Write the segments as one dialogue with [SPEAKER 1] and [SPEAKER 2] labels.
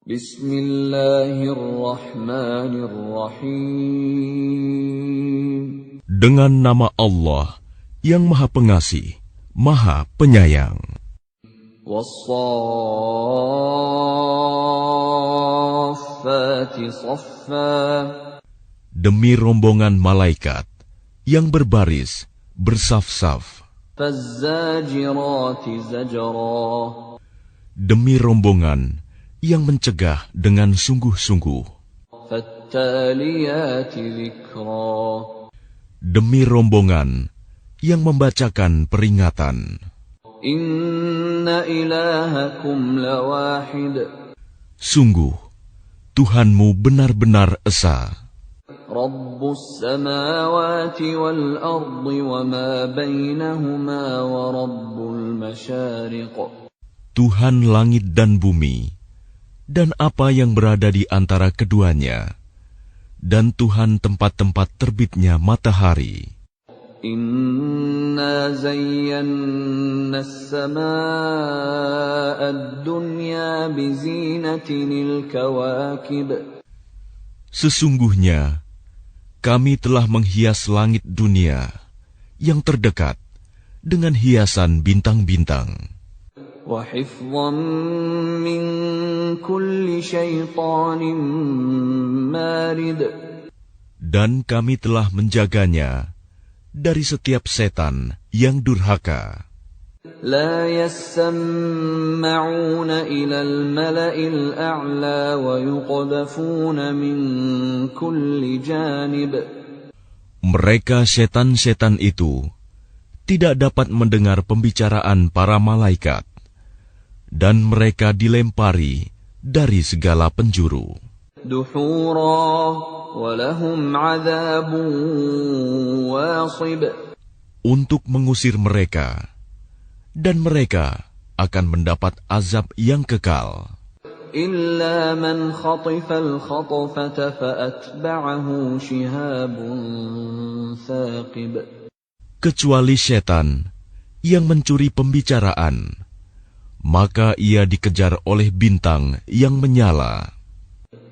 [SPEAKER 1] Bismillahirrahmanirrahim.
[SPEAKER 2] Dengan nama Allah yang Maha Pengasih, Maha Penyayang.
[SPEAKER 1] Wassafati saffa.
[SPEAKER 2] Demi rombongan malaikat yang berbaris, bersaf-saf.
[SPEAKER 1] Fazzajirati zajra.
[SPEAKER 2] Demi rombongan yang mencegah dengan sungguh-sungguh.
[SPEAKER 1] Fattaliyati dzikra.
[SPEAKER 2] Demi rombongan yang membacakan peringatan.
[SPEAKER 1] Inna ilahakum lawahid.
[SPEAKER 2] Sungguh, Tuhanmu benar-benar esa.
[SPEAKER 1] Rabbus samawati wal ardi wa ma bainahuma wa rabbul masyariq.
[SPEAKER 2] Tuhan langit dan bumi, dan apa yang berada di antara keduanya, dan Tuhan tempat-tempat terbitnya matahari.
[SPEAKER 1] Inna zayyanna as-samaa'a ad-dunya bizinatinil kawakib.
[SPEAKER 2] Sesungguhnya, kami telah menghias langit dunia yang terdekat dengan hiasan bintang-bintang.
[SPEAKER 1] Wa hifdhan min kulli syaitanin marid.
[SPEAKER 2] Dan kami telah menjaganya dari setiap setan yang durhaka.
[SPEAKER 1] La yasma'una ila al-mala'il a'la wa yuqdhafuna min kulli janib.
[SPEAKER 2] Mereka setan-setan itu tidak dapat mendengar pembicaraan para malaikat, dan mereka dilempari dari segala penjuru.
[SPEAKER 1] Duhura wa lahum 'adzabun wasib.
[SPEAKER 2] Untuk mengusir mereka, dan mereka akan mendapat azab yang kekal.
[SPEAKER 1] Illa man khatifal khatfata fa'atba'ahu shihabun thaqib.
[SPEAKER 2] Kecuali setan yang mencuri pembicaraan, maka ia dikejar oleh bintang yang menyala.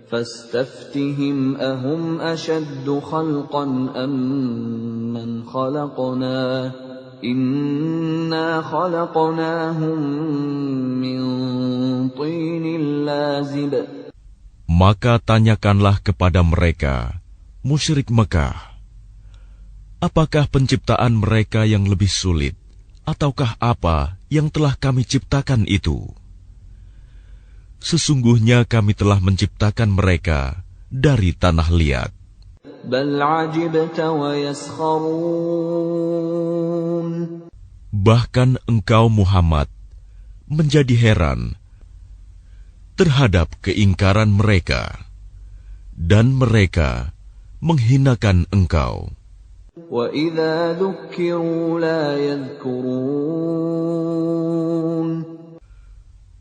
[SPEAKER 1] Fastaftihim ahum ashaddu khalqan amman khalaqna. Inna khalaqnahum min tinil lazib.
[SPEAKER 2] Maka tanyakanlah kepada mereka, musyrik Mekah, apakah penciptaan mereka yang lebih sulit, ataukah apa yang telah kami ciptakan itu? Sesungguhnya kami telah menciptakan mereka dari tanah liat.
[SPEAKER 1] Bal ajibta wa yaskharun.
[SPEAKER 2] Bahkan engkau Muhammad menjadi heran terhadap keingkaran mereka, dan mereka menghinakan engkau.
[SPEAKER 1] Wa idza dzukkiru la yadhkurun.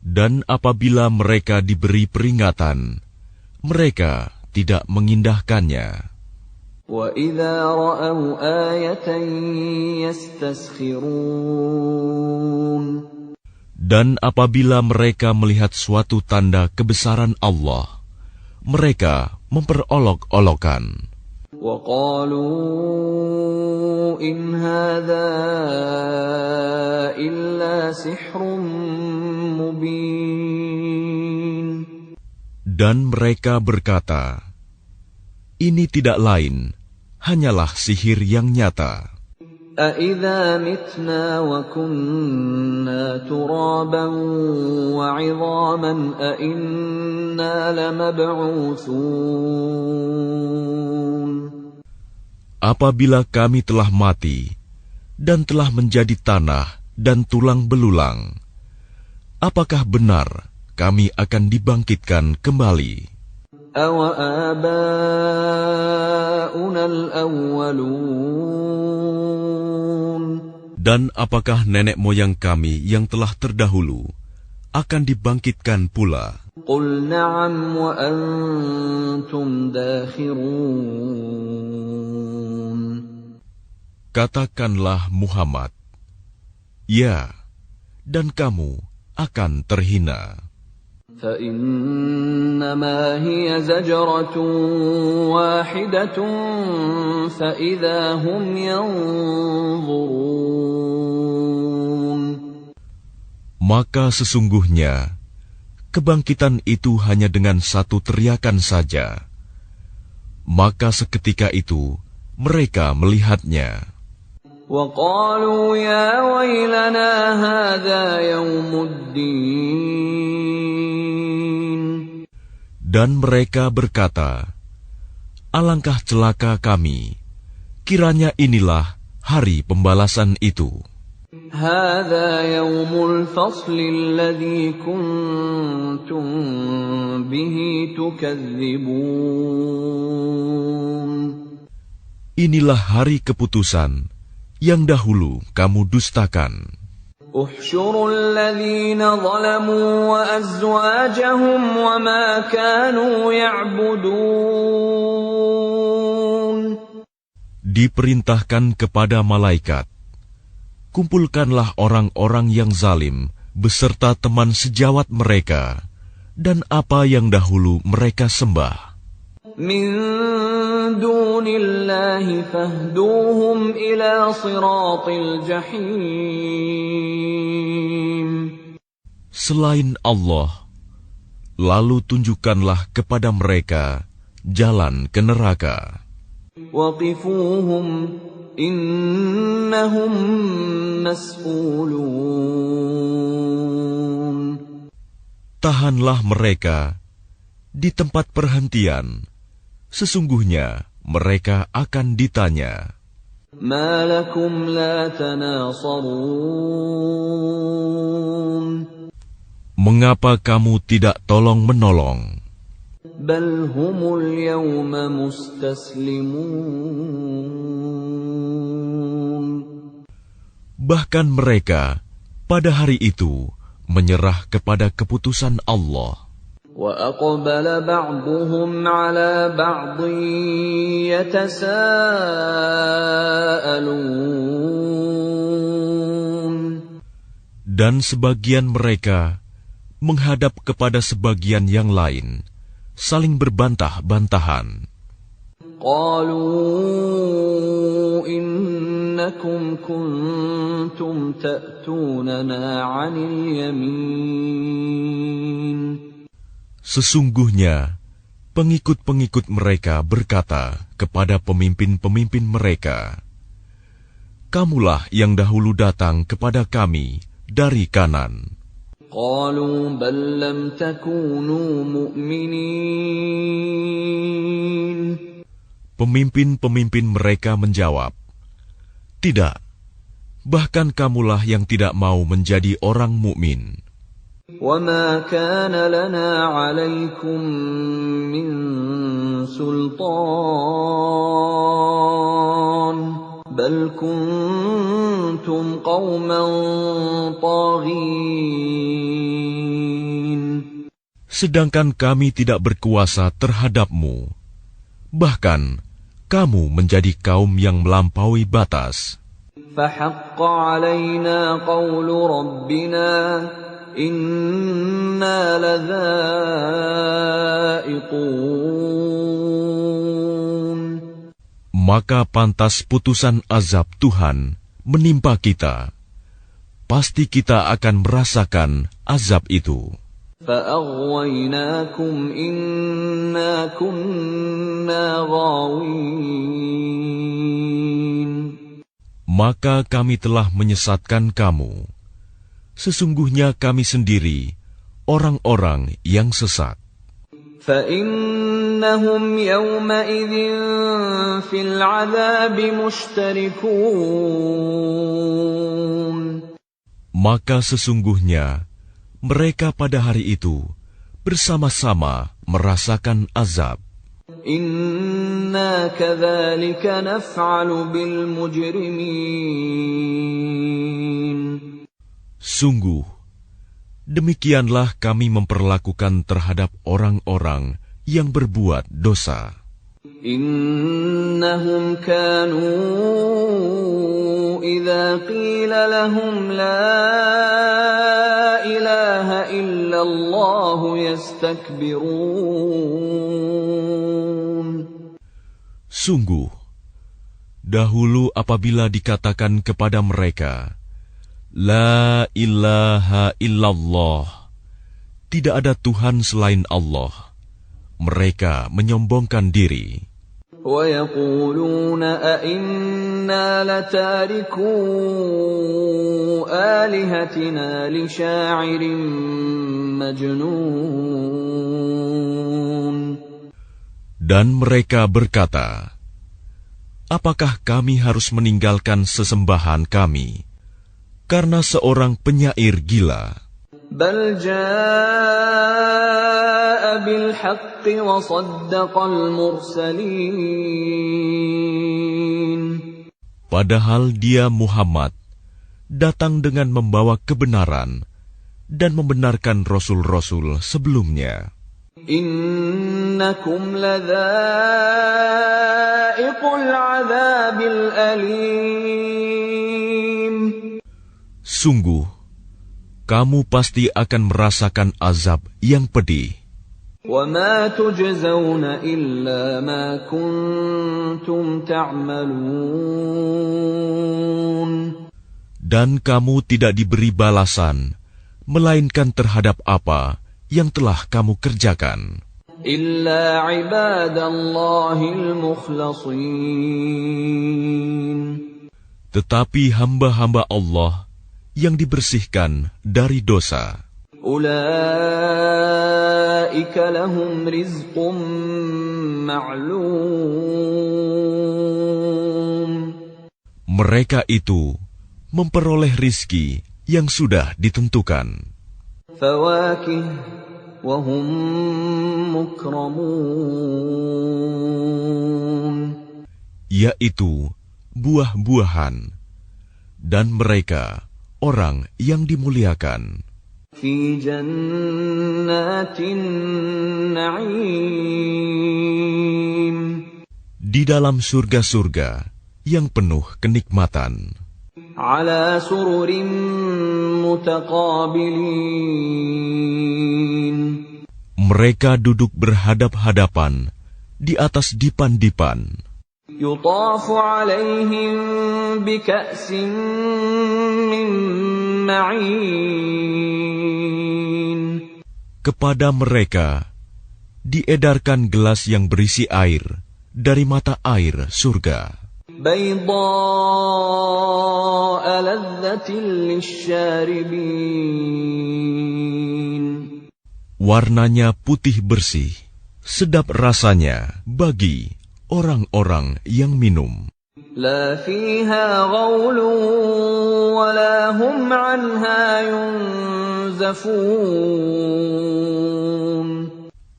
[SPEAKER 2] Dan apabila mereka diberi peringatan, mereka tidak mengindahkannya.
[SPEAKER 1] Wa idza ra'aw ayatan yastaskhirun.
[SPEAKER 2] Dan apabila mereka melihat suatu tanda kebesaran Allah, mereka memperolok-olokan.
[SPEAKER 1] Wa qalu in hadza illa sihrun mubin.
[SPEAKER 2] Dan mereka berkata, ini tidak lain, hanyalah sihir yang nyata.
[SPEAKER 1] A'idza mitna wa kunna turaban wa 'idhaman a'inna lamab'utsun.
[SPEAKER 2] Apabila kami telah mati dan telah menjadi tanah dan tulang belulang, apakah benar kami akan dibangkitkan kembali?
[SPEAKER 1] Awa aba'una al-awwalun.
[SPEAKER 2] Dan apakah nenek moyang kami yang telah terdahulu akan dibangkitkan pula?
[SPEAKER 1] Qul na'am wa antum dakhirun.
[SPEAKER 2] Katakanlah Muhammad, ya, dan kamu akan terhina.
[SPEAKER 1] فإنما هي زجرة واحدة فإذا هم ينظرون.
[SPEAKER 2] Maka sesungguhnya kebangkitan itu hanya dengan satu teriakan saja. Maka seketika itu mereka melihatnya.
[SPEAKER 1] وَقَالُوا يَا وَيْلَنَا هَذَا يَوْمُ الدِّينِ.
[SPEAKER 2] Dan mereka berkata, alangkah celaka kami, kiranya inilah hari pembalasan itu.
[SPEAKER 1] هَذَا يَوْمُ الْفَصْلِ الَّذِي كُنتُم بِهِ تُكَذِّبُونَ.
[SPEAKER 2] Inilah hari keputusan yang dahulu kamu dustakan.
[SPEAKER 1] احشروا الذين ظلموا وأزواجهم وما كانوا يعبدون.
[SPEAKER 2] Diperintahkan kepada malaikat, kumpulkanlah orang-orang yang zalim beserta teman sejawat mereka dan apa yang dahulu mereka sembah.
[SPEAKER 1] من دون الله فاهدوهم إلى صراط الجحيم.
[SPEAKER 2] Selain Allah, lalu tunjukkanlah kepada mereka jalan ke neraka.
[SPEAKER 1] وقفوهم إنهم مسؤولون.
[SPEAKER 2] Tahanlah mereka di tempat perhentian. Sesungguhnya mereka akan ditanya.
[SPEAKER 1] ما لكم لا تناصرون.
[SPEAKER 2] Mengapa kamu tidak tolong-menolong?
[SPEAKER 1] بل هم اليوم مستسلمون.
[SPEAKER 2] Bahkan mereka pada hari itu menyerah kepada keputusan Allah.
[SPEAKER 1] وَأَقْبَلَ بَعْضُهُمْ عَلَى بَعْضٍ يَتَسَاءَلُونَ.
[SPEAKER 2] Dan sebagian mereka menghadap kepada sebagian yang lain, saling berbantah-bantahan.
[SPEAKER 1] قَالُوا إِنَّكُمْ كُنْتُمْ تَأْتُونَنَا عَنِ الْيَمِينِ.
[SPEAKER 2] Sesungguhnya, pengikut-pengikut mereka berkata kepada pemimpin-pemimpin mereka, kamulah yang dahulu datang kepada kami dari kanan.
[SPEAKER 1] قَالُوا بَل لَّمْ تَكُونُوا مُؤْمِنِينَ.
[SPEAKER 2] Pemimpin-pemimpin mereka menjawab, tidak, bahkan kamulah yang tidak mau menjadi orang mukmin.
[SPEAKER 1] وَمَا كَانَ لَنَا عَلَيْكُمْ مِنْ سُلْطَانٍ بَلْ كُنْتُمْ قَوْمًا طَاغِينَ.
[SPEAKER 2] Sedangkan kami tidak berkuasa terhadapmu, bahkan kamu menjadi kaum yang melampaui batas.
[SPEAKER 1] فَحَقَّ عَلَيْنَا قَوْلُ رَبِّنَا إِنَّا لَذَائِقُونَ.
[SPEAKER 2] Maka pantas putusan azab Tuhan menimpa kita. Pasti kita akan merasakan azab itu.
[SPEAKER 1] فَأَغْوَيْنَاكُمْ إِنَّا كُنَّا غَاوِينَ.
[SPEAKER 2] Maka kami telah menyesatkan kamu. Sesungguhnya kami sendiri orang-orang yang sesat.
[SPEAKER 1] فَإِنَّهُمْ يَوْمَئِذٍ فِي الْعَذَابِ مُشْتَرِكُونَ.
[SPEAKER 2] Maka sesungguhnya mereka pada hari itu bersama-sama merasakan azab.
[SPEAKER 1] إِنَّا كَذَلِكَ نَفْعَلُ بِالْمُجْرِمِينَ.
[SPEAKER 2] Sungguh, demikianlah kami memperlakukan terhadap orang-orang yang berbuat dosa.
[SPEAKER 1] إنهم كانوا إذا قيل لهم لا إله إلا الله يستكبرون.
[SPEAKER 2] Sungguh, dahulu apabila dikatakan kepada mereka, La ilaha illallah, tidak ada Tuhan selain Allah, mereka menyombongkan diri.
[SPEAKER 1] وَيَقُولُونَ أَإِنَّا لَتَارِكُو آلِهَتِنَا لِشَاعِرٍ مَجْنُونٍ.
[SPEAKER 2] Dan mereka berkata, apakah kami harus meninggalkan sesembahan kami karena seorang penyair gila?
[SPEAKER 1] بَلْ جَاءَ بِالْحَقِّ وَصَدَّقَ الْمُرْسَلِينَ.
[SPEAKER 2] Padahal dia Muhammad datang dengan membawa kebenaran dan membenarkan rasul-rasul sebelumnya.
[SPEAKER 1] إِنَّكُمْ لَذَائِقُو الْعَذَابِ الْأَلِيمِ.
[SPEAKER 2] Sungguh, kamu pasti akan merasakan azab yang pedih.
[SPEAKER 1] وَمَا تُجْزَوْنَ إِلَّا مَا كُنتُمْ تَعْمَلُونَ.
[SPEAKER 2] Dan kamu tidak diberi balasan, melainkan terhadap apa yang telah kamu kerjakan.
[SPEAKER 1] إِلَّا عِبَادَ اللَّهِ الْمُخْلَصِينَ.
[SPEAKER 2] Tetapi hamba-hamba Allah yang dibersihkan dari dosa,
[SPEAKER 1] أُولَئِكَ لَهُمْ رِزْقٌ مَّعْلُومٌ.
[SPEAKER 2] mereka itu memperoleh rizki yang sudah ditentukan,
[SPEAKER 1] فَوَاكِهُ وَهُمْ مُكْرَمُونَ.
[SPEAKER 2] yaitu buah-buahan, dan mereka orang yang dimuliakan
[SPEAKER 1] فِي جَنَّاتِ النَّعِيمِ.
[SPEAKER 2] di dalam surga-surga yang penuh kenikmatan,
[SPEAKER 1] عَلَى سُرُرٍ مُتَقَابِلِينَ.
[SPEAKER 2] mereka duduk berhadap-hadapan di atas dipan-dipan.
[SPEAKER 1] يُطَافُ عَلَيْهِم بِكَأْسٍ مِّن مَّعِينٍ.
[SPEAKER 2] Kepada mereka diedarkan gelas yang berisi air dari mata air surga,
[SPEAKER 1] بَيْضَاءَ لَذَّةٍ لِّلشَّارِبِينَ.
[SPEAKER 2] warnanya putih bersih, sedap rasanya bagi orang-orang yang minum.
[SPEAKER 1] لَا فِيهَا غَوْلٌ وَلَا هُمْ عَنْهَا يُنزَفُونَ.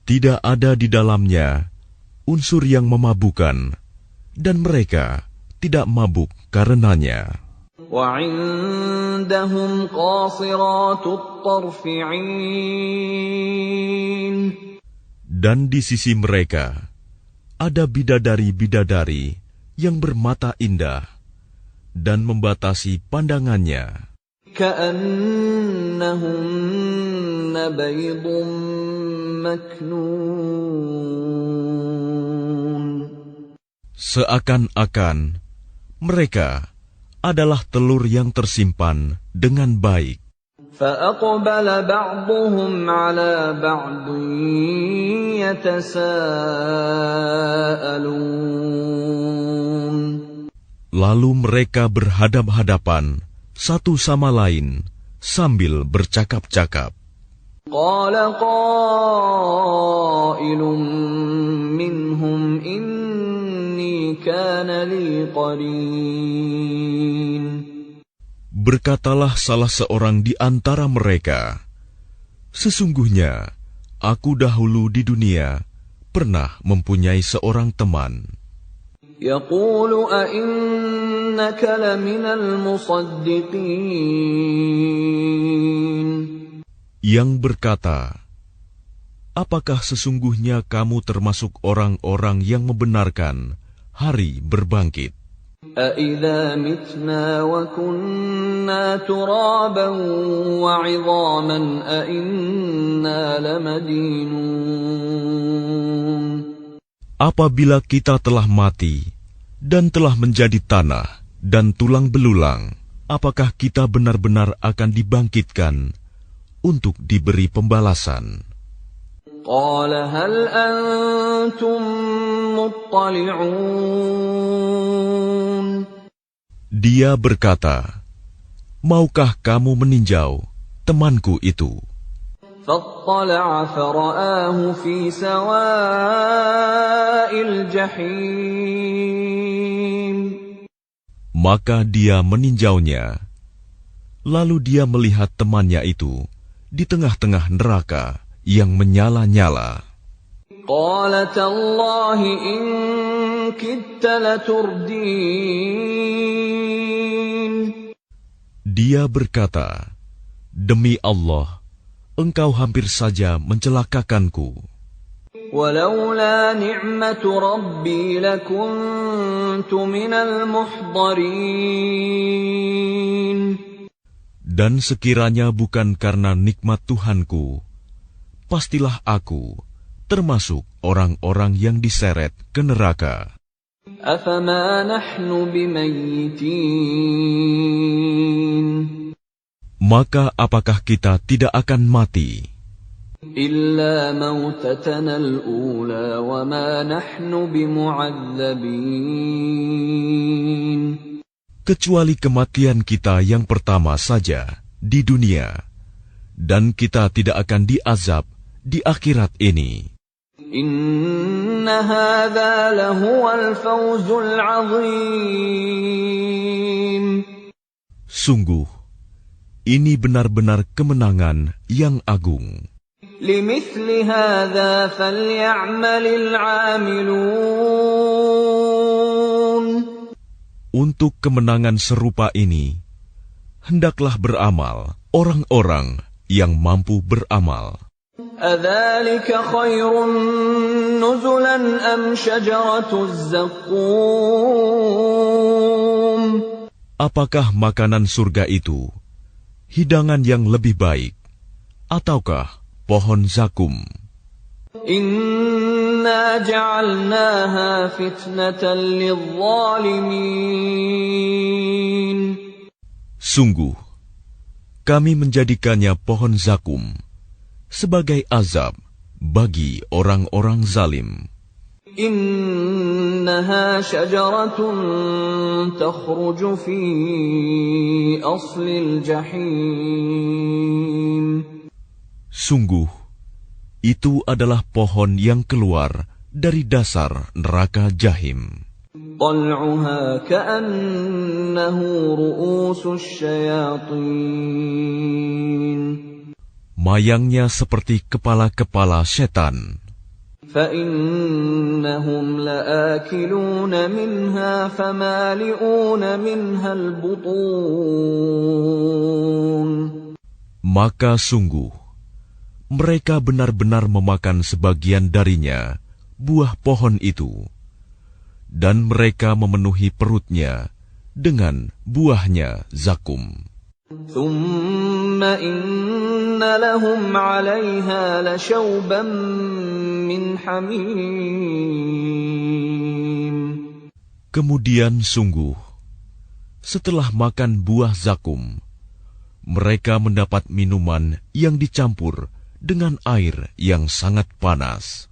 [SPEAKER 2] Tidak ada di dalamnya unsur yang memabukkan, dan mereka tidak mabuk karenanya.
[SPEAKER 1] وَعِندَهُمْ قَاصِرَاتُ الطَّرْفِ عِينٌ.
[SPEAKER 2] Dan di sisi mereka ada bidadari-bidadari yang bermata indah dan membatasi pandangannya.
[SPEAKER 1] كَأَنَّهُنَّ بَيْضٌ مَّكْنُونٌ.
[SPEAKER 2] Seakan-akan mereka adalah telur yang tersimpan dengan baik.
[SPEAKER 1] فَأَقْبَلَ بَعْضُهُمْ عَلَى بَعْضٍ يَتَسَاءَلُونَ.
[SPEAKER 2] Lalu mereka berhadap-hadapan satu sama lain sambil bercakap-cakap.
[SPEAKER 1] قَالَ قَائِلٌ مِّنْهُمْ إِنِّي كَانَ لِي قَرِينٌ.
[SPEAKER 2] Berkatalah salah seorang di antara mereka, sesungguhnya aku dahulu di dunia pernah mempunyai seorang teman.
[SPEAKER 1] يَقُولُ أَإِنَّكَ لَمِنَ الْمُصَدِّقِينَ.
[SPEAKER 2] Yang berkata, apakah sesungguhnya kamu termasuk orang-orang yang membenarkan hari berbangkit?
[SPEAKER 1] أَإِذَا مِتْنَا وَكُنَّا تُرَابًا وَعِظَامًا أَإِنَّا لَمَدِينُونَ
[SPEAKER 2] Apabila kita telah mati dan telah menjadi tanah dan tulang belulang, apakah kita benar-benar akan dibangkitkan untuk diberi pembalasan?
[SPEAKER 1] قال هل أنتم مطلعون
[SPEAKER 2] Dia berkata, maukah kamu meninjau temanku itu?
[SPEAKER 1] فاطلع فرآه في سواء الجحيم
[SPEAKER 2] Maka dia meninjaunya. Lalu dia melihat temannya itu di tengah-tengah neraka yang menyala-nyala.
[SPEAKER 1] قال تالله إن كدت لتردين
[SPEAKER 2] Dia berkata, demi Allah, engkau hampir saja mencelakakanku.
[SPEAKER 1] ولولا نعمة ربي لكنت من المحضرين
[SPEAKER 2] Dan sekiranya bukan karena nikmat Tuhanku, pastilah aku termasuk orang-orang yang diseret ke neraka.
[SPEAKER 1] أفما نحن بميتين
[SPEAKER 2] Maka apakah kita tidak akan mati?
[SPEAKER 1] إلا موتتنا الأولى وما نحن بمعذبين
[SPEAKER 2] Kecuali kematian kita yang pertama saja di dunia, dan kita tidak akan diazab di akhirat ini.
[SPEAKER 1] إن هذا لهو الفوز العظيم
[SPEAKER 2] Sungguh, ini benar-benar kemenangan yang agung.
[SPEAKER 1] لمثل هذا فليعمل العاملون
[SPEAKER 2] Untuk kemenangan serupa ini, hendaklah beramal orang-orang yang mampu beramal.
[SPEAKER 1] أذلك خير نزلا أم شجرة الزقوم
[SPEAKER 2] Apakah makanan surga itu hidangan yang lebih baik, ataukah pohon zakum?
[SPEAKER 1] إنا جعلناها فتنة للظالمين
[SPEAKER 2] Sungguh, kami menjadikannya pohon zakum sebagai azab bagi orang-orang zalim.
[SPEAKER 1] إنها شجرة تخرج في أصل الجحيم
[SPEAKER 2] Sungguh, itu adalah pohon yang keluar dari dasar neraka Jahim.
[SPEAKER 1] طلعها كأنه رؤوس الشياطين
[SPEAKER 2] Mayangnya seperti kepala-kepala setan.
[SPEAKER 1] فإنهم لآكلون منها فمالئون منها البطون
[SPEAKER 2] Maka sungguh, mereka benar-benar memakan sebagian darinya, buah pohon itu, dan mereka memenuhi perutnya dengan buahnya zakum.
[SPEAKER 1] ثم إن لهم عليها لشوبا من حميم
[SPEAKER 2] Kemudian sungguh, setelah makan buah zakum, mereka mendapat minuman yang dicampur dengan air yang sangat panas.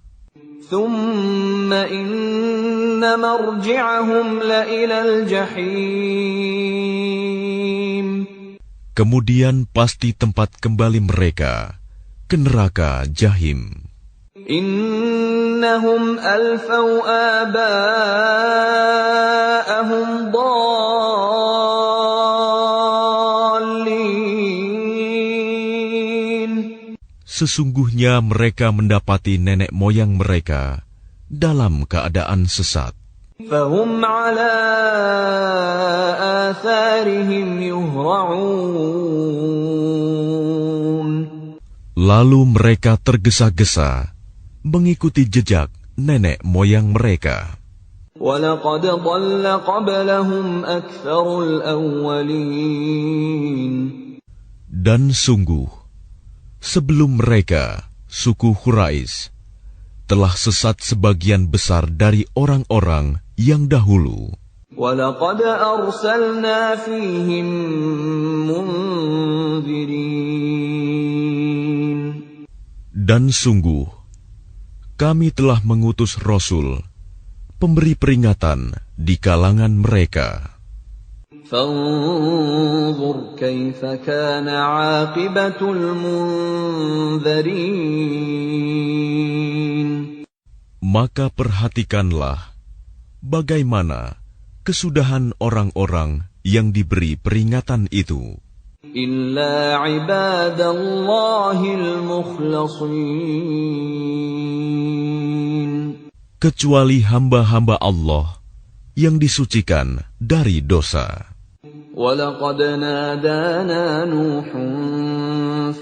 [SPEAKER 1] ثم إن مرجعهم لإلى الجحيم
[SPEAKER 2] Kemudian pasti tempat kembali mereka ke neraka Jahim.
[SPEAKER 1] إنهم ألفوا آباءهم ضالين
[SPEAKER 2] Sesungguhnya mereka mendapati nenek moyang mereka dalam keadaan sesat.
[SPEAKER 1] فهم على آثارهم يهرعون
[SPEAKER 2] Lalu mereka tergesa-gesa mengikuti jejak nenek moyang mereka.
[SPEAKER 1] وَلَقَدْ ضَلَّ قَبْلَهُمْ أَكْثَرُ الْأَوَّلِينَ
[SPEAKER 2] Dan sungguh, sebelum mereka, suku Quraisy, telah sesat sebagian besar dari orang-orang yang dahulu.
[SPEAKER 1] وَلَقَدْ أَرْسَلْنَا فِيهِمْ مُنذِرِينَ
[SPEAKER 2] Dan sungguh, kami telah mengutus Rasul, pemberi peringatan di kalangan mereka.
[SPEAKER 1] فَانظُرْ كَيْفَ كَانَ عَاقِبَةُ الْمُنذَرِينَ
[SPEAKER 2] Maka perhatikanlah bagaimana kesudahan orang-orang yang diberi peringatan itu.
[SPEAKER 1] إِلَّا عِبَادَ اللَّهِ الْمُخْلَصِينَ
[SPEAKER 2] Kecuali hamba-hamba Allah yang disucikan dari dosa.
[SPEAKER 1] وَلَقَدْ نَادَانَا نُوحٌ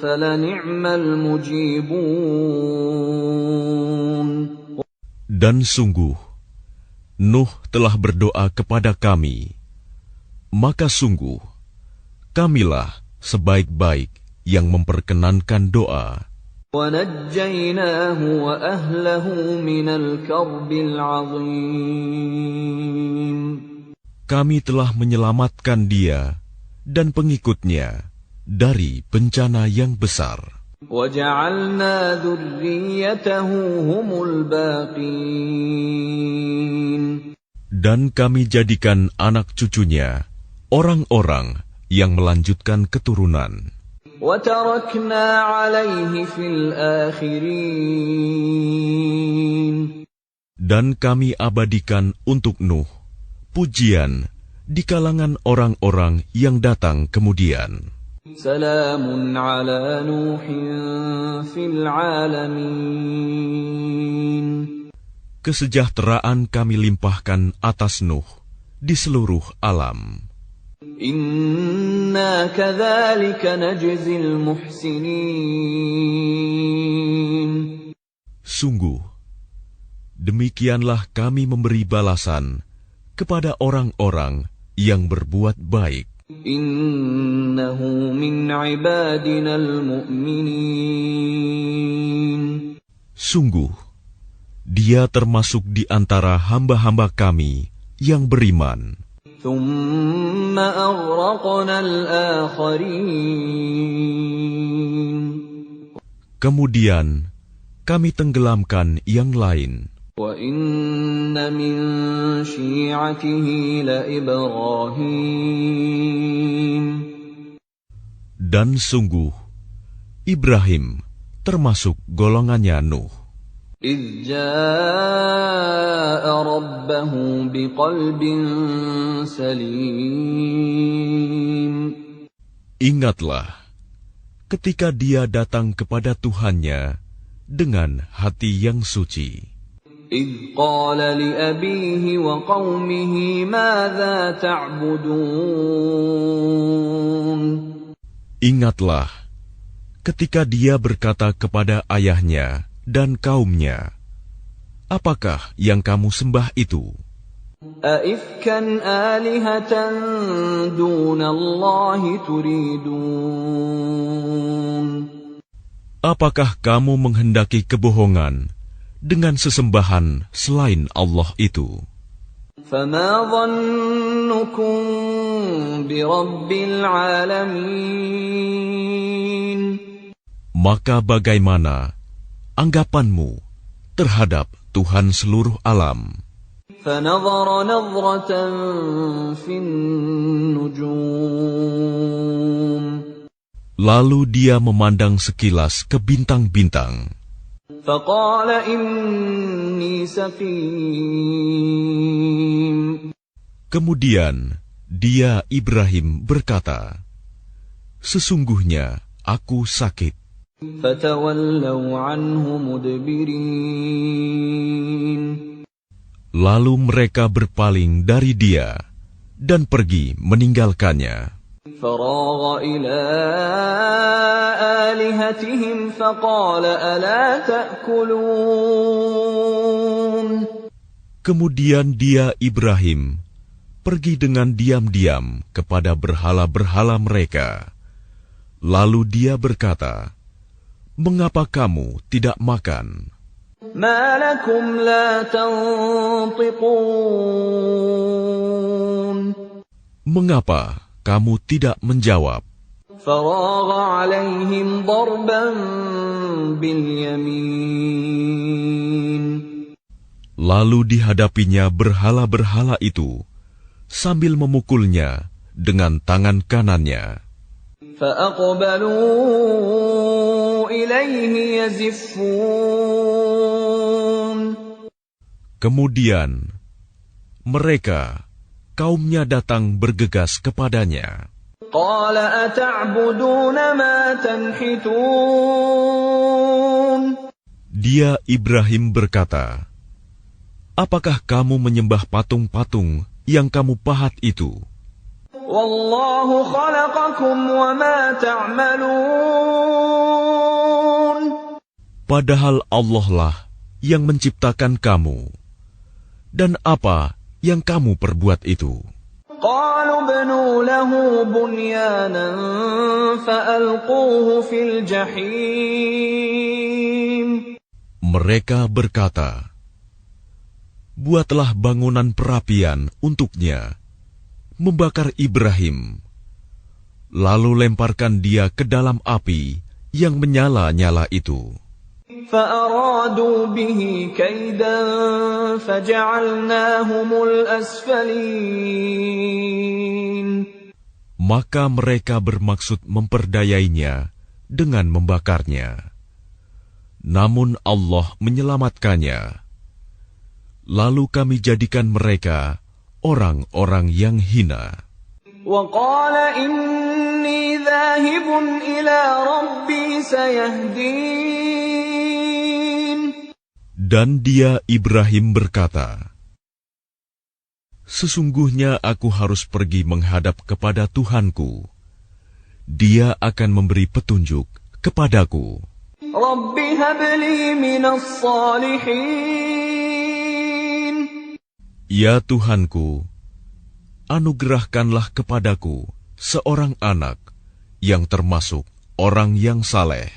[SPEAKER 1] فَلَنِعْمَ الْمُجِيبُونَ
[SPEAKER 2] Dan sungguh, Nuh telah berdoa kepada kami, maka sungguh, kamilah sebaik-baik yang memperkenankan doa.
[SPEAKER 1] وَنَجَّيْنَاهُ وَأَهْلَهُ مِنَ الْكَرْبِ الْعَظِيمِ
[SPEAKER 2] Kami telah menyelamatkan dia dan pengikutnya dari bencana yang besar.
[SPEAKER 1] وَجَعَلْنَا ذُرِّيَّتَهُ هُمُ الْبَاقِينَ
[SPEAKER 2] Dan kami jadikan anak cucunya orang-orang yang melanjutkan keturunan.
[SPEAKER 1] وَتَرَكْنَا عَلَيْهِ فِي الْآخِرِينَ
[SPEAKER 2] Dan kami abadikan untuk Nuh pujian di kalangan orang-orang yang datang kemudian.
[SPEAKER 1] سَلَامٌ عَلَى نُوحٍ فِي الْعَالَمِينَ
[SPEAKER 2] Kesejahteraan kami limpahkan atas Nuh di seluruh alam.
[SPEAKER 1] إِنَّا كَذَلِكَ نَجْزِي الْمُحْسِنِينَ
[SPEAKER 2] Sungguh, demikianlah kami memberi balasan kepada orang-orang yang berbuat baik.
[SPEAKER 1] إِنَّهُ مِنْ عِبَادِنَا الْمُؤْمِنِينَ
[SPEAKER 2] Sungguh, dia termasuk di antara hamba-hamba kami yang beriman.
[SPEAKER 1] ثُمَّ أَغْرَقْنَا الْآخَرِينَ
[SPEAKER 2] Kemudian, kami tenggelamkan yang lain.
[SPEAKER 1] وَإِنَّ مِنْ شِيعَتِهِ لَإِبْرَاهِيمَ
[SPEAKER 2] Dan sungguh, Ibrahim termasuk golongannya Nuh.
[SPEAKER 1] إِذْ جَاءَ رَبَّهُ بِقَلْبٍ سَلِيمٍ
[SPEAKER 2] Ingatlah, ketika dia datang kepada Tuhannya dengan hati yang suci.
[SPEAKER 1] إِذْ قَالَ لِأَبِيهِ وَقَوْمِهِ مَاذَا تَعْبُدُونَ
[SPEAKER 2] Ingatlah, ketika dia berkata kepada ayahnya dan kaumnya, apakah yang kamu sembah itu?
[SPEAKER 1] أَئِفْكًا آلِهَةً دُونَ اللَّهِ تُرِيدُونَ
[SPEAKER 2] Apakah kamu menghendaki kebohongan dengan sesembahan selain Allah itu?
[SPEAKER 1] فَمَا ظَنُّكُمْ بِرَبِّ الْعَالَمِينَ
[SPEAKER 2] Maka bagaimana anggapanmu terhadap Tuhan seluruh alam?
[SPEAKER 1] فَنَظَرَ نَظْرَةً فِي النُّجُومِ
[SPEAKER 2] Lalu dia memandang sekilas ke bintang-bintang.
[SPEAKER 1] فَقَالَ إِنِّي سَقِيمٌ
[SPEAKER 2] Kemudian dia Ibrahim berkata, sesungguhnya aku sakit.
[SPEAKER 1] فَتَوَلَّوْا عَنْهُ مُدْبِرِينَ
[SPEAKER 2] Lalu mereka berpaling dari dia dan pergi meninggalkannya.
[SPEAKER 1] فراغ إلى آلهتهم فقال ألا تأكلون.
[SPEAKER 2] Kemudian dia Ibrahim pergi dengan diam-diam kepada berhala-berhala mereka. Lalu dia berkata, "Mengapa kamu tidak makan?"
[SPEAKER 1] ما لكم لا تنطقون.
[SPEAKER 2] Mengapa kamu tidak menjawab?
[SPEAKER 1] فراغ عليهم ضربا باليمين.
[SPEAKER 2] Lalu dihadapinya berhala-berhala itu sambil memukulnya dengan tangan kanannya.
[SPEAKER 1] فأقبلوا إليه يزفون.
[SPEAKER 2] Kemudian mereka, kaumnya datang bergegas kepadanya.
[SPEAKER 1] قال أتعبدون ما تنحتون.
[SPEAKER 2] Dia Ibrahim berkata, "Apakah kamu menyembah patung-patung yang kamu pahat itu?
[SPEAKER 1] والله خلقكم وما تعملون.
[SPEAKER 2] Padahal Allah lah yang menciptakan kamu. Dan apa yang kamu perbuat itu?"
[SPEAKER 1] قالوا ابنوا له بنيانا فألقوه في الجحيم.
[SPEAKER 2] Mereka berkata, "Buatlah bangunan perapian untuknya, membakar Ibrahim, lalu lemparkan dia ke dalam api yang menyala-nyala itu."
[SPEAKER 1] فأرادوا به كيدا فجعلناهم الأسفلين.
[SPEAKER 2] Maka mereka bermaksud memperdayainya dengan membakarnya. Namun Allah menyelamatkannya. Lalu kami jadikan mereka orang-orang yang hina.
[SPEAKER 1] وقال إني ذاهب إلى ربي سيهدين.
[SPEAKER 2] Dan dia Ibrahim berkata, "Sesungguhnya aku harus pergi menghadap kepada Tuhanku. Dia akan memberi petunjuk kepadaku."
[SPEAKER 1] رب هب لي من الصالحين.
[SPEAKER 2] Ya Tuhanku, anugerahkanlah kepadaku seorang anak yang termasuk orang yang saleh.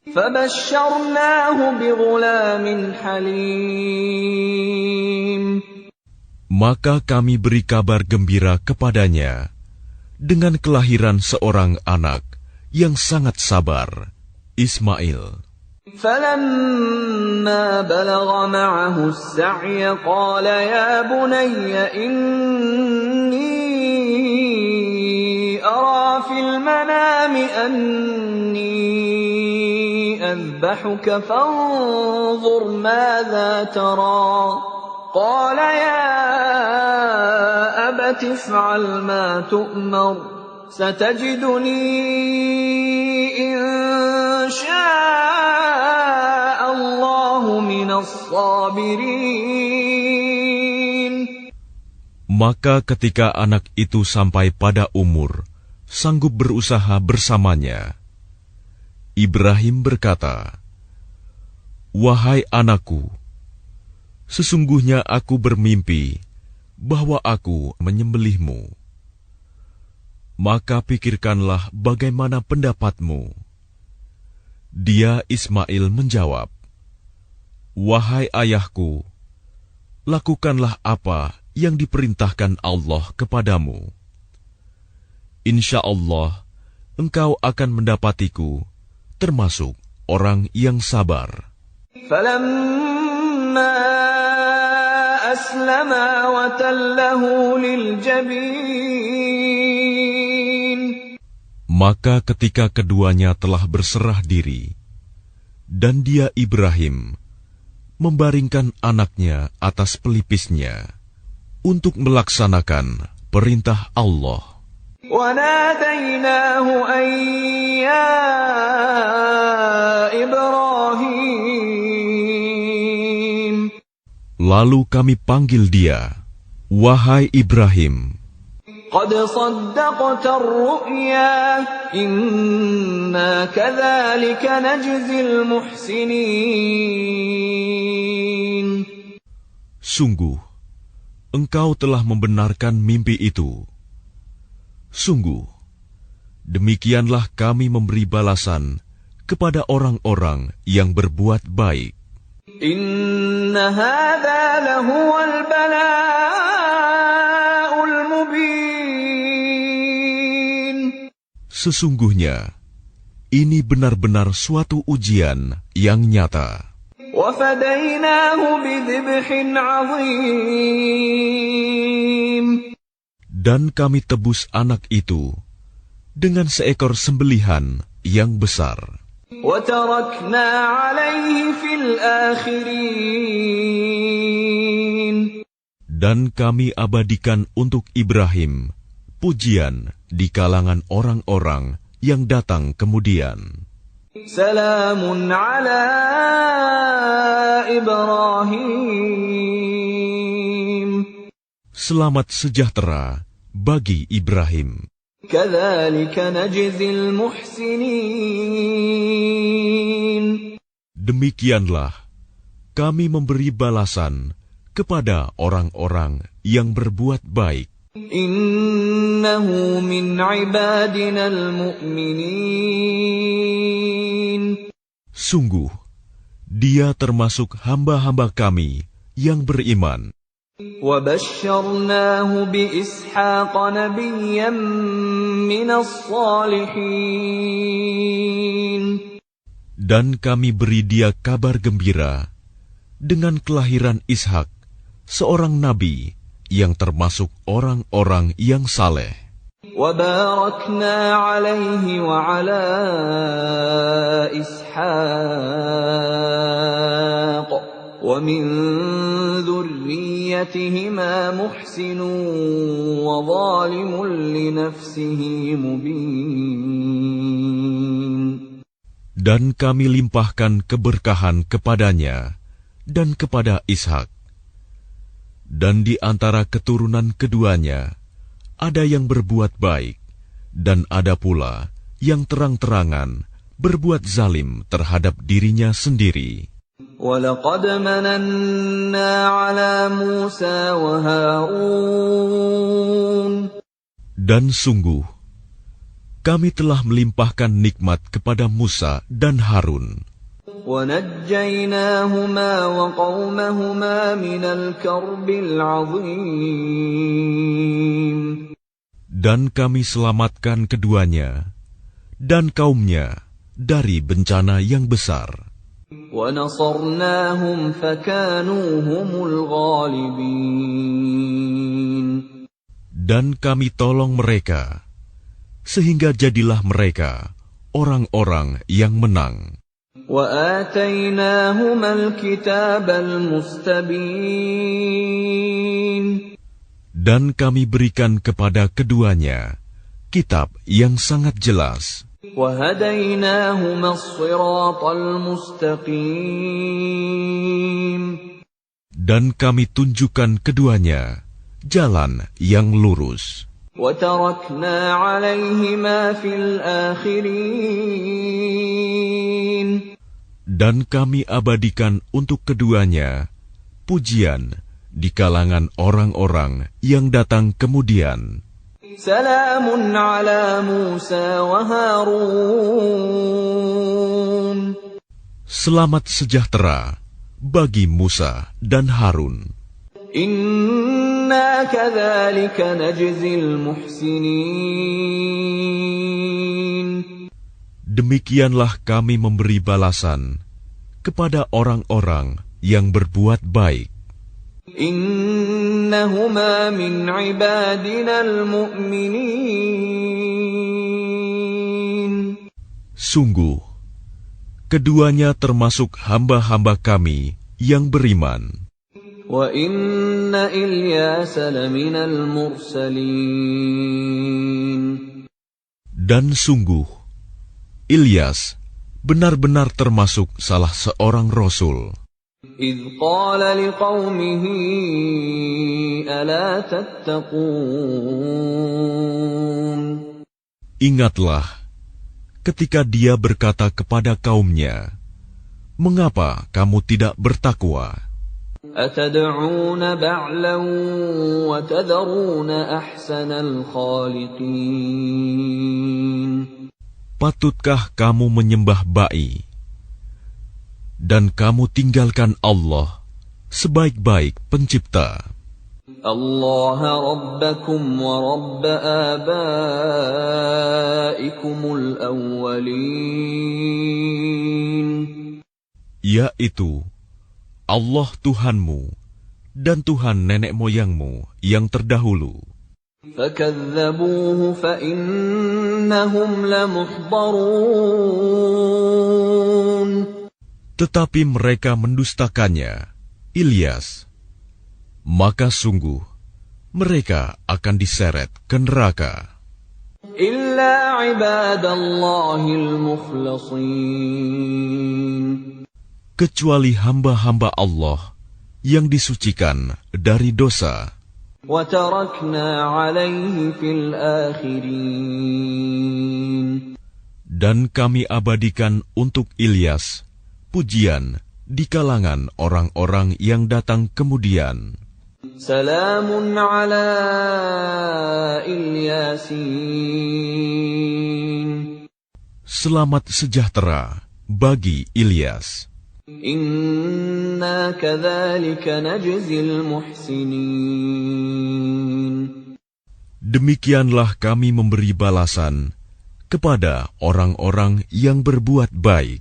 [SPEAKER 1] فبشرناه بغلام حليم.
[SPEAKER 2] Maka kami beri kabar gembira kepadanya dengan kelahiran seorang anak yang sangat sabar, Ismail.
[SPEAKER 1] فلما بلغ معه السعي قال يا بني إني أرى في المنام أني أذبحك فانظر ماذا ترى. قال يا أبت افعل ما تؤمر ستجدني إن شاء الله من الصابرين.
[SPEAKER 2] Maka ketika anak itu sampai pada umur sanggup berusaha bersamanya, Ibrahim berkata, "Wahai anakku, sesungguhnya aku bermimpi bahwa aku menyembelihmu. Maka pikirkanlah bagaimana pendapatmu." Dia Ismail menjawab, "Wahai ayahku, lakukanlah apa yang diperintahkan Allah kepadamu. Insya Allah, engkau akan mendapatiku termasuk orang yang sabar."
[SPEAKER 1] فلما أسلما وتله للجبين.
[SPEAKER 2] Maka ketika keduanya telah berserah diri, dan dia Ibrahim membaringkan anaknya atas pelipisnya untuk melaksanakan perintah Allah.
[SPEAKER 1] وناديناه أن يا إبراهيم.
[SPEAKER 2] Lalu kami panggil dia, "Wahai Ibrahim."
[SPEAKER 1] قد صدقت الرؤيا إنا كذلك نجزي المحسنين.
[SPEAKER 2] Sungguh, engkau telah membenarkan mimpi itu. Sungguh, demikianlah kami memberi balasan kepada orang-orang yang berbuat baik.
[SPEAKER 1] Inna hadza lahuwal bala'ul mubin.
[SPEAKER 2] Sesungguhnya, ini benar-benar suatu ujian yang nyata.
[SPEAKER 1] Wa fadaynahu bidhibhin 'azim.
[SPEAKER 2] Dan kami tebus anak itu dengan seekor sembelihan yang besar.
[SPEAKER 1] Wa tarakna 'alaihi fil akhirin.
[SPEAKER 2] Dan kami abadikan untuk Ibrahim pujian di kalangan orang-orang yang datang kemudian.
[SPEAKER 1] Salamun ala Ibrahim.
[SPEAKER 2] Selamat sejahtera bagi Ibrahim.
[SPEAKER 1] Kadzalika najzil muhsinin.
[SPEAKER 2] Demikianlah kami memberi balasan kepada orang-orang yang berbuat baik.
[SPEAKER 1] Innahu min ibadinal mu'minin.
[SPEAKER 2] Sungguh, dia termasuk hamba-hamba kami yang beriman.
[SPEAKER 1] Wa basyarnahu bi Ishaq nabiyyan minas salihin.
[SPEAKER 2] Dan kami beri dia kabar gembira dengan kelahiran Ishak, seorang nabi yang termasuk orang-orang yang saleh.
[SPEAKER 1] Wa barakna alaihi wa ala Ishaq wa min dhurriyyatihima muhsinun wa zalimun li nafsihi mubin.
[SPEAKER 2] Dan kami limpahkan keberkahan kepadanya dan kepada Ishak. Dan di antara keturunan keduanya, ada yang berbuat baik, dan ada pula yang terang-terangan berbuat zalim terhadap dirinya sendiri.
[SPEAKER 1] وَلَقَدْ مَنَنَّا عَلَى مُوسَى وَهَارُونَ.
[SPEAKER 2] Dan sungguh, kami telah melimpahkan nikmat kepada Musa dan Harun.
[SPEAKER 1] وَنَجَّيْنَاهُمَا وَقَوْمَهُمَا مِنَ الْكَرْبِ الْعَظِيمِ.
[SPEAKER 2] Dan kami selamatkan keduanya dan kaumnya dari bencana yang besar.
[SPEAKER 1] وَنَصَرْنَاهُمْ فَكَانُوا هُمُ الْغَالِبِينَ.
[SPEAKER 2] Dan kami tolong mereka, sehingga jadilah mereka orang-orang yang menang.
[SPEAKER 1] وَآتَيْنَاهُمَا الْكِتَابَ الْمُسْتَبِينَ.
[SPEAKER 2] Dan kami berikan kepada keduanya kitab yang sangat jelas.
[SPEAKER 1] وَهَدَيْنَاهُمَا الصِّرَاطَ الْمُسْتَقِيمَ.
[SPEAKER 2] Dan kami tunjukkan keduanya jalan yang lurus.
[SPEAKER 1] وَتَرَكْنَا عَلَيْهِمَا فِي الْآخِرِينَ.
[SPEAKER 2] Dan kami abadikan untuk keduanya pujian di kalangan orang-orang yang datang kemudian.
[SPEAKER 1] Salamun ala Musa wa Harun.
[SPEAKER 2] Selamat sejahtera bagi Musa dan Harun.
[SPEAKER 1] Inna kadzalika najzil muhsinin.
[SPEAKER 2] Demikianlah kami memberi balasan kepada orang-orang yang berbuat baik.
[SPEAKER 1] Innahuma min ibadinal mu'minin.
[SPEAKER 2] Sungguh, keduanya termasuk hamba-hamba kami yang beriman.
[SPEAKER 1] Wa inna Ilyas laminal mursalin.
[SPEAKER 2] Dan sungguh, Ilyas benar-benar termasuk salah seorang rasul.
[SPEAKER 1] إذ قال لقومه ألا تتقون.
[SPEAKER 2] Ingatlah ketika dia berkata kepada kaumnya, mengapa kamu tidak bertakwa?
[SPEAKER 1] أتدعون بعلا وتذرون أحسن الخالقين.
[SPEAKER 2] Patutkah kamu menyembah ba'i dan kamu tinggalkan Allah sebaik-baik pencipta?
[SPEAKER 1] Allah Rabbakum wa Rabb abaikumul awwalin.
[SPEAKER 2] Yaitu Allah Tuhanmu dan Tuhan nenek moyangmu yang terdahulu.
[SPEAKER 1] فَكَذَّبُوهُ فَإِنَّهُمْ لَمُحْضَرُونَ.
[SPEAKER 2] Tetapi mereka mendustakannya, Ilyas. Maka sungguh, mereka akan diseret ke neraka.
[SPEAKER 1] إِلَّا عِبَادَ اللَّهِ الْمُخْلَصِينَ.
[SPEAKER 2] Kecuali hamba-hamba Allah yang disucikan dari dosa.
[SPEAKER 1] وَتَرَكْنَا عَلَيْهِ فِي الْآخِرِينَ.
[SPEAKER 2] Dan kami abadikan untuk Ilyas pujian di kalangan orang-orang yang datang kemudian.
[SPEAKER 1] Salamun ala Ilyasin.
[SPEAKER 2] Selamat sejahtera bagi Ilyas.
[SPEAKER 1] Inna kadzalika najzil muhsinin.
[SPEAKER 2] Demikianlah kami memberi balasan kepada orang-orang yang berbuat baik.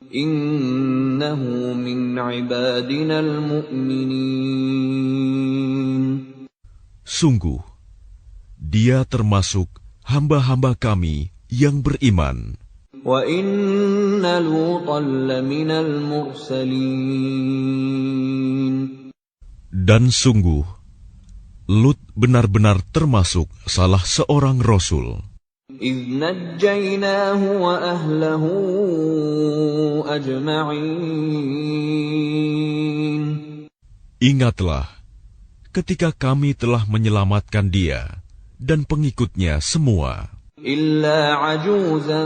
[SPEAKER 1] Innahu min ibadinal mu'minin.
[SPEAKER 2] Sungguh, dia termasuk hamba-hamba kami yang beriman.
[SPEAKER 1] Wa inna Lutan laminal mursalin.
[SPEAKER 2] Dan sungguh, Lut benar-benar termasuk salah seorang rasul.
[SPEAKER 1] إِذْ نَجَّيْنَاهُ وَأَهْلَهُ أَجْمَعِينَ. Ingatlah
[SPEAKER 2] ketika kami telah menyelamatkan dia dan pengikutnya semua.
[SPEAKER 1] إِلَّا عَجُوزًا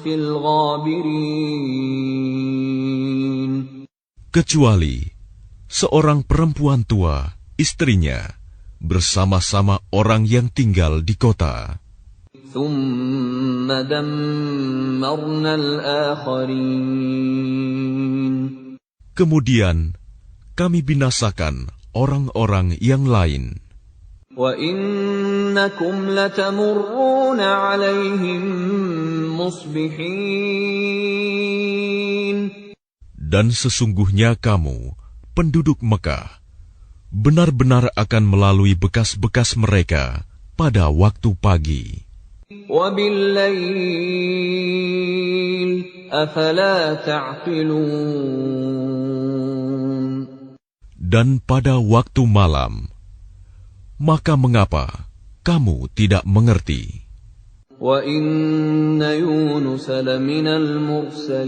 [SPEAKER 1] فِي الْغَابِرِينَ.
[SPEAKER 2] Kecuali seorang perempuan tua, istrinya, bersama-sama orang yang tinggal di kota.
[SPEAKER 1] ثُمَّ دَمَّرْنَا الْآخَرِينَ.
[SPEAKER 2] Kemudian kami binasakan orang-orang yang lain.
[SPEAKER 1] وَإِنَّكُمْ لَتَمُرُّونَ عَلَيْهِمْ مُصْبِحِينَ. Dan
[SPEAKER 2] sesungguhnya kamu, penduduk Mekah, benar-benar akan melalui bekas-bekas mereka pada waktu pagi.
[SPEAKER 1] وَبِاللَّيْلِ أَفَلَا تَعْقِلُونَ.
[SPEAKER 2] Dan pada waktu malam, maka mengapa kamu tidak mengerti?
[SPEAKER 1] وَإِنَّ يُونُسَ لَمِنَ الْمُرْسَلِينَ.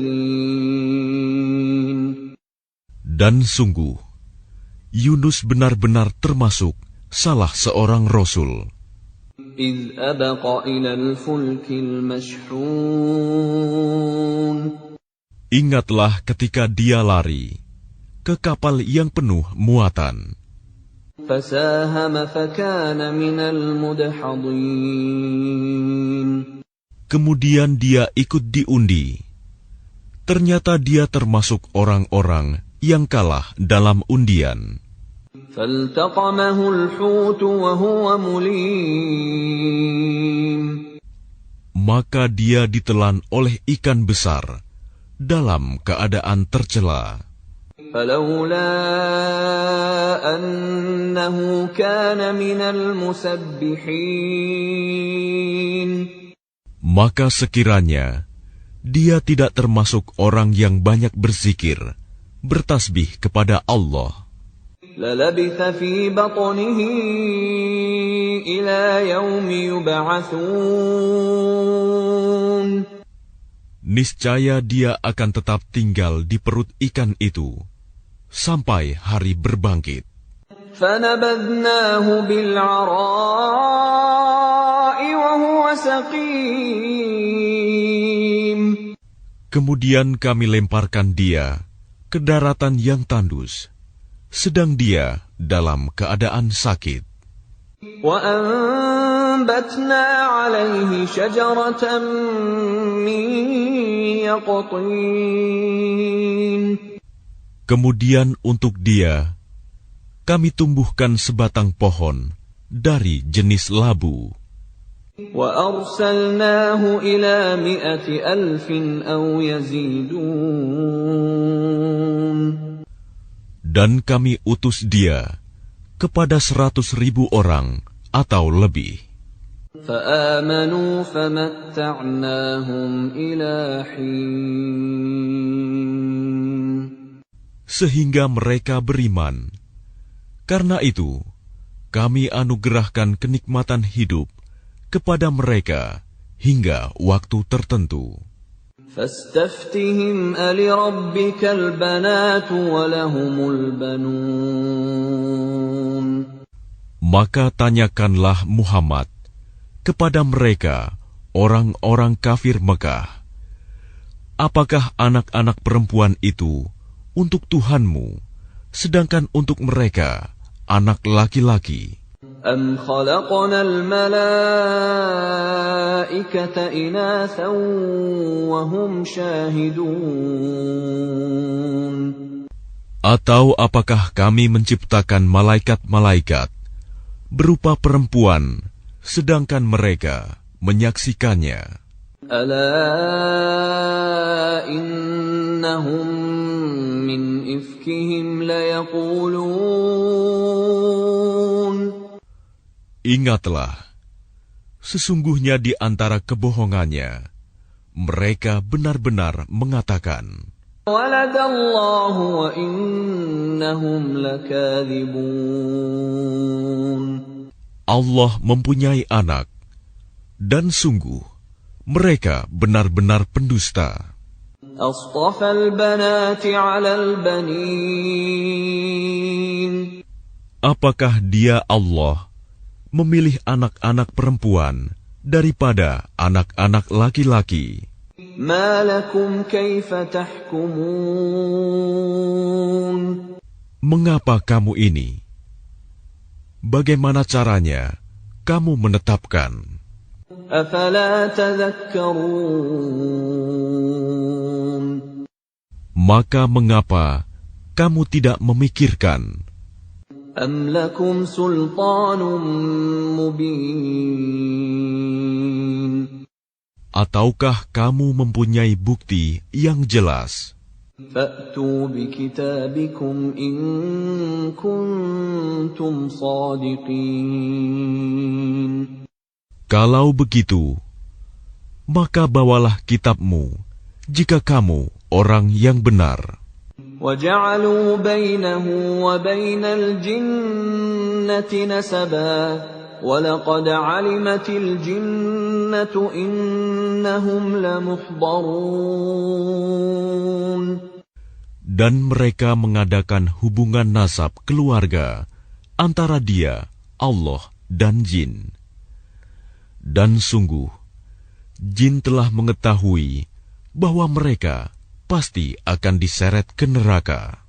[SPEAKER 2] Dan sungguh, Yunus benar-benar termasuk salah seorang rasul.
[SPEAKER 1] إِذْ أَبَقَ إِلَى الْفُلْكِ الْمَشْحُونِ.
[SPEAKER 2] Ingatlah ketika dia lari ke kapal yang penuh muatan.
[SPEAKER 1] فَسَاهَمَ فَكَانَ مِنَ الْمُدْحَضِينَ.
[SPEAKER 2] Kemudian dia ikut diundi. Ternyata dia termasuk orang-orang yang kalah dalam undian.
[SPEAKER 1] فَالْتَقَمَهُ الْحُوتُ وَهُوَ مُلِيمٌ.
[SPEAKER 2] Maka dia ditelan oleh ikan besar dalam keadaan tercela.
[SPEAKER 1] فَلَوْلَا أَنَّهُ كَانَ مِنَ الْمُسَبِّحِينَ.
[SPEAKER 2] Maka sekiranya dia tidak termasuk orang yang banyak berzikir, bertasbih kepada Allah,
[SPEAKER 1] لَلَبِثَ فِي بَطْنِهِ إِلَى يَوْمِ يُبْعَثُونَ.
[SPEAKER 2] niscaya dia akan tetap tinggal di perut ikan itu sampai hari berbangkit.
[SPEAKER 1] فَنَبَذْنَاهُ بِالْعَرَاءِ وَهُوَ سَقِيمٌ.
[SPEAKER 2] Kemudian kami lemparkan dia ke daratan yang tandus, sedang dia dalam keadaan sakit.
[SPEAKER 1] وَأَنبَتْنَا عَلَيْهِ شَجَرَةً مِّن يَقْطِينٍ.
[SPEAKER 2] Kemudian untuk dia, kami tumbuhkan sebatang pohon dari jenis labu.
[SPEAKER 1] وَأَرْسَلْنَاهُ إِلَى 100,000 أَوْ يَزِيدُونَ.
[SPEAKER 2] Dan kami utus dia kepada 100,000 orang atau lebih.
[SPEAKER 1] فَآمَنُوا فَمَتَّعْنَاهُمْ إِلَى حِينٍ.
[SPEAKER 2] Sehingga mereka beriman. Karena itu, kami anugerahkan kenikmatan hidup kepada mereka hingga waktu tertentu.
[SPEAKER 1] فَاسْتَفْتِهِمْ أَلِرَبِّكَ الْبَنَاتُ وَلَهُمُ الْبَنُونَ.
[SPEAKER 2] Maka tanyakanlah Muhammad kepada mereka, orang-orang kafir Mekah, apakah anak-anak perempuan itu untuk Tuhanmu, sedangkan untuk mereka anak laki-laki?
[SPEAKER 1] أَمْ خَلَقْنَا الْمَلَائِكَةَ إِنَاثًا وَهُمْ شَاهِدُونَ.
[SPEAKER 2] Atau apakah kami menciptakan malaikat-malaikat berupa perempuan, sedangkan mereka menyaksikannya?
[SPEAKER 1] أَلَا إِنَّهُمْ مِنْ إِفْكِهِمْ لَيَقُولُونَ.
[SPEAKER 2] Ingatlah, sesungguhnya di antara kebohongannya, mereka benar-benar mengatakan,
[SPEAKER 1] وَلَدَ اللَّهُ وَإِنَّهُمْ لَكَاذِبُونَ.
[SPEAKER 2] Allah mempunyai anak, dan sungguh, mereka benar-benar pendusta.
[SPEAKER 1] أَصْطَفَى الْبَنَاتِ عَلَى الْبَنِينَ.
[SPEAKER 2] Apakah dia Allah memilih anak-anak perempuan daripada anak-anak laki-laki?
[SPEAKER 1] مَا لَكُمْ كَيْفَ تَحْكُمُونَ.
[SPEAKER 2] Mengapa kamu ini? Bagaimana caranya kamu menetapkan?
[SPEAKER 1] أَفَلَا تَذَكَّرُونَ.
[SPEAKER 2] Maka mengapa kamu tidak memikirkan?
[SPEAKER 1] أَمْ لَكُمْ سُلْطَانٌ مُبِينٌ.
[SPEAKER 2] Ataukah kamu mempunyai bukti yang jelas?
[SPEAKER 1] فَأْتُوا بِكِتَابِكُمْ إِن كُنتُمْ صَادِقِينَ.
[SPEAKER 2] Kalau begitu, maka bawalah kitabmu jika kamu orang yang benar.
[SPEAKER 1] وَجَعَلُوا بَيْنَهُ وَبَيْنَ الْجِنَّةِ نَسَبًا وَلَقَدْ عَلِمَتِ الْجِنَّةُ إِنَّهُمْ لَمُحْضَرُونَ.
[SPEAKER 2] Dan mereka mengadakan hubungan nasab keluarga antara dia, Allah, dan jin. Dan sungguh, jin telah mengetahui bahwa mereka pasti akan diseret ke neraka.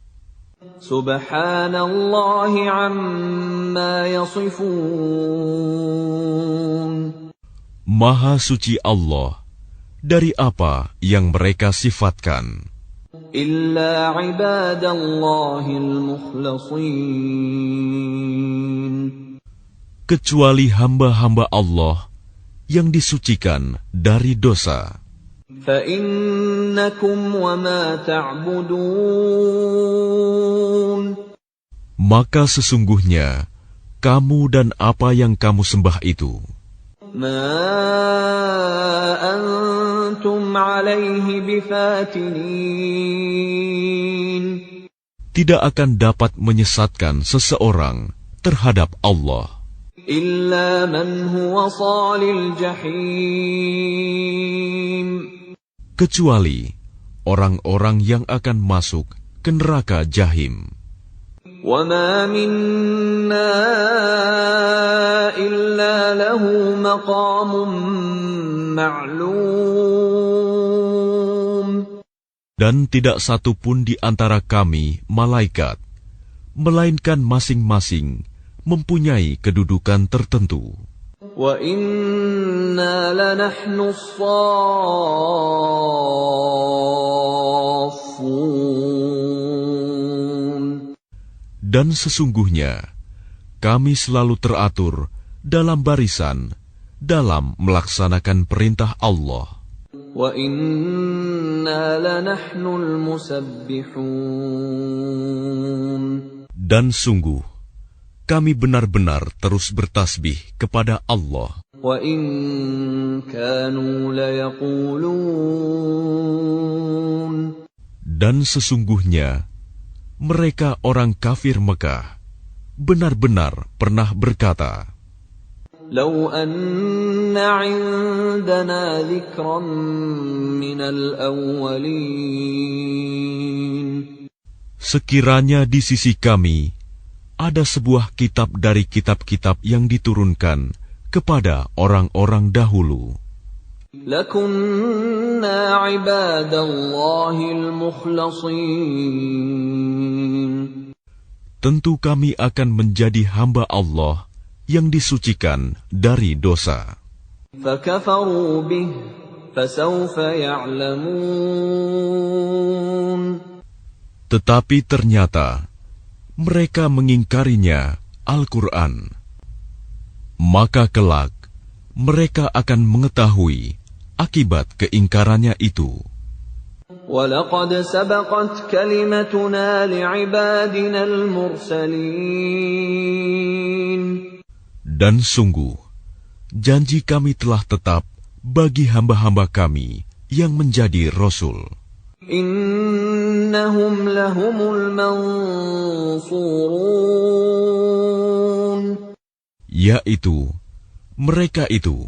[SPEAKER 1] Subhanallah amma yasifun.
[SPEAKER 2] Maha suci Allah dari apa yang mereka sifatkan.
[SPEAKER 1] Illa ibadallahil mukhlasin.
[SPEAKER 2] Kecuali hamba-hamba Allah yang disucikan dari dosa.
[SPEAKER 1] فَإِنَّكُمْ وَمَا تَعْبُدُونَ.
[SPEAKER 2] Maka sesungguhnya kamu dan apa yang kamu sembah itu,
[SPEAKER 1] مَا أَنْتُمْ عَلَيْهِ بِفَاتِنِينَ.
[SPEAKER 2] tidak akan dapat menyesatkan seseorang terhadap Allah.
[SPEAKER 1] إِلَّا مَنْ هُوَ صَالِ الْجَحِيمِ.
[SPEAKER 2] Kecuali orang-orang yang akan masuk ke neraka Jahim.
[SPEAKER 1] وَمَا مِنَّا إِلَّا لَهُ مَقَامٌ مَعْلُومٌ.
[SPEAKER 2] Dan tidak satu pun di antara kami, malaikat, melainkan masing-masing mempunyai kedudukan tertentu.
[SPEAKER 1] وَإِنَّا لَنَحْنُ الصَّافُّونَ.
[SPEAKER 2] Dan sesungguhnya, kami selalu teratur dalam barisan dalam melaksanakan perintah Allah.
[SPEAKER 1] وَإِنَّا لَنَحْنُ الْمُسَبِّحُونَ.
[SPEAKER 2] Dan sungguh, kami benar-benar terus bertasbih kepada Allah.
[SPEAKER 1] وَإِن كَانُوا لَيَقُولُونَ.
[SPEAKER 2] Dan sesungguhnya, mereka orang kafir Mekah benar-benar pernah berkata,
[SPEAKER 1] لَوْ أَنَّ عِندَنَا ذِكْرًا مِنَ الْأَوَّلِينَ.
[SPEAKER 2] sekiranya di sisi kami ada sebuah kitab dari kitab-kitab yang diturunkan kepada orang-orang dahulu,
[SPEAKER 1] لَكُنَّا عِبَادَ اللَّهِ الْمُخْلَصِينَ.
[SPEAKER 2] tentu kami akan menjadi hamba Allah yang disucikan dari dosa.
[SPEAKER 1] فَكَفَرُوا بِهِ فَسَوْفَ يَعْلَمُونَ.
[SPEAKER 2] Tetapi ternyata mereka mengingkarinya, Al-Quran. Maka kelak mereka akan mengetahui akibat keingkarannya itu.
[SPEAKER 1] وَلَقَدْ سَبَقَتْ كَلِمَتُنَا لِعِبَادِنَا الْمُرْسَلِينَ.
[SPEAKER 2] Dan sungguh, janji kami telah tetap bagi hamba-hamba kami yang menjadi Rasul.
[SPEAKER 1] إِنَّهُمْ لَهُمُ الْمَنْصُورُونَ.
[SPEAKER 2] Yaitu, mereka itu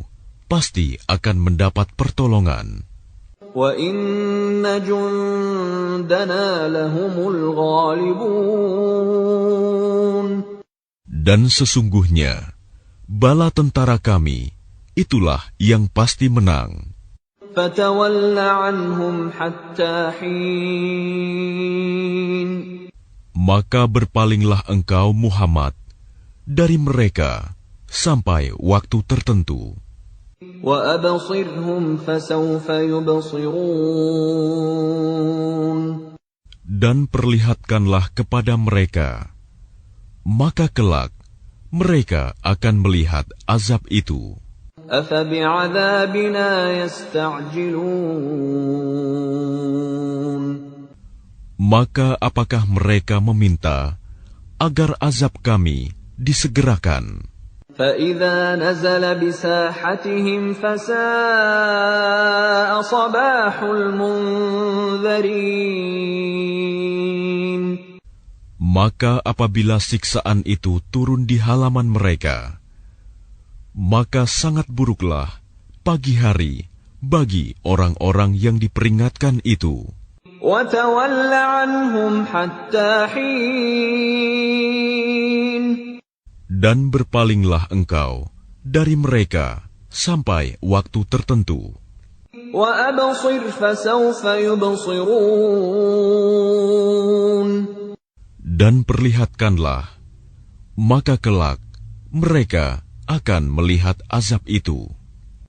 [SPEAKER 2] pasti akan mendapat pertolongan.
[SPEAKER 1] وَإِنَّ جُنْدَنَا لَهُمُ الْغَالِبُونَ.
[SPEAKER 2] Dan sesungguhnya, bala tentara kami, itulah yang pasti menang.
[SPEAKER 1] فَتَوَلَّ عَنْهُمْ حَتَّى حِينٍ.
[SPEAKER 2] Maka berpalinglah engkau Muhammad dari mereka sampai waktu tertentu.
[SPEAKER 1] وَأَبْصِرْهُمْ فَسَوْفَ يُبْصِرُونَ.
[SPEAKER 2] Dan perlihatkanlah kepada mereka, maka kelak mereka akan melihat azab itu.
[SPEAKER 1] أَفَبِعَذَابِنَا يَسْتَعْجِلُونَ.
[SPEAKER 2] Maka apakah mereka meminta agar azab kami disegerakan?
[SPEAKER 1] فَإِذَا نَزَلَ بِسَاحَتِهِمْ فَسَاءَ صَبَاحُ الْمُنذَرِينَ.
[SPEAKER 2] Maka apabila siksaan itu turun di halaman mereka, maka sangat buruklah pagi hari bagi orang-orang yang diperingatkan itu.
[SPEAKER 1] وَتَوَلَّ عَنْهُمْ حَتَّى حِينٍ.
[SPEAKER 2] Dan berpalinglah engkau dari mereka sampai waktu tertentu.
[SPEAKER 1] وَأَبْصِرْ فَسَوْفَ يُبْصِرُونَ.
[SPEAKER 2] Dan perlihatkanlah, maka kelak mereka akan melihat azab itu.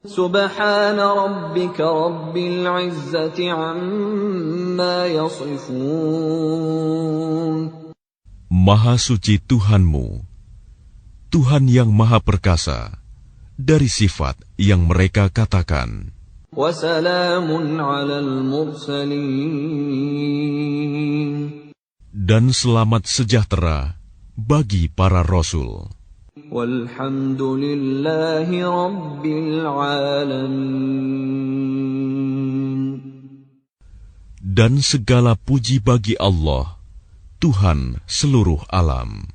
[SPEAKER 1] سبحان ربك رب العزة عما يصفون.
[SPEAKER 2] Maha suci Tuhanmu, Tuhan yang Maha Perkasa, dari sifat yang mereka katakan.
[SPEAKER 1] وسلام على المرسلين.
[SPEAKER 2] Dan selamat sejahtera bagi para Rasul.
[SPEAKER 1] والحمد لله رب العالمين.
[SPEAKER 2] Dan segala puji bagi Allah, Tuhan seluruh alam.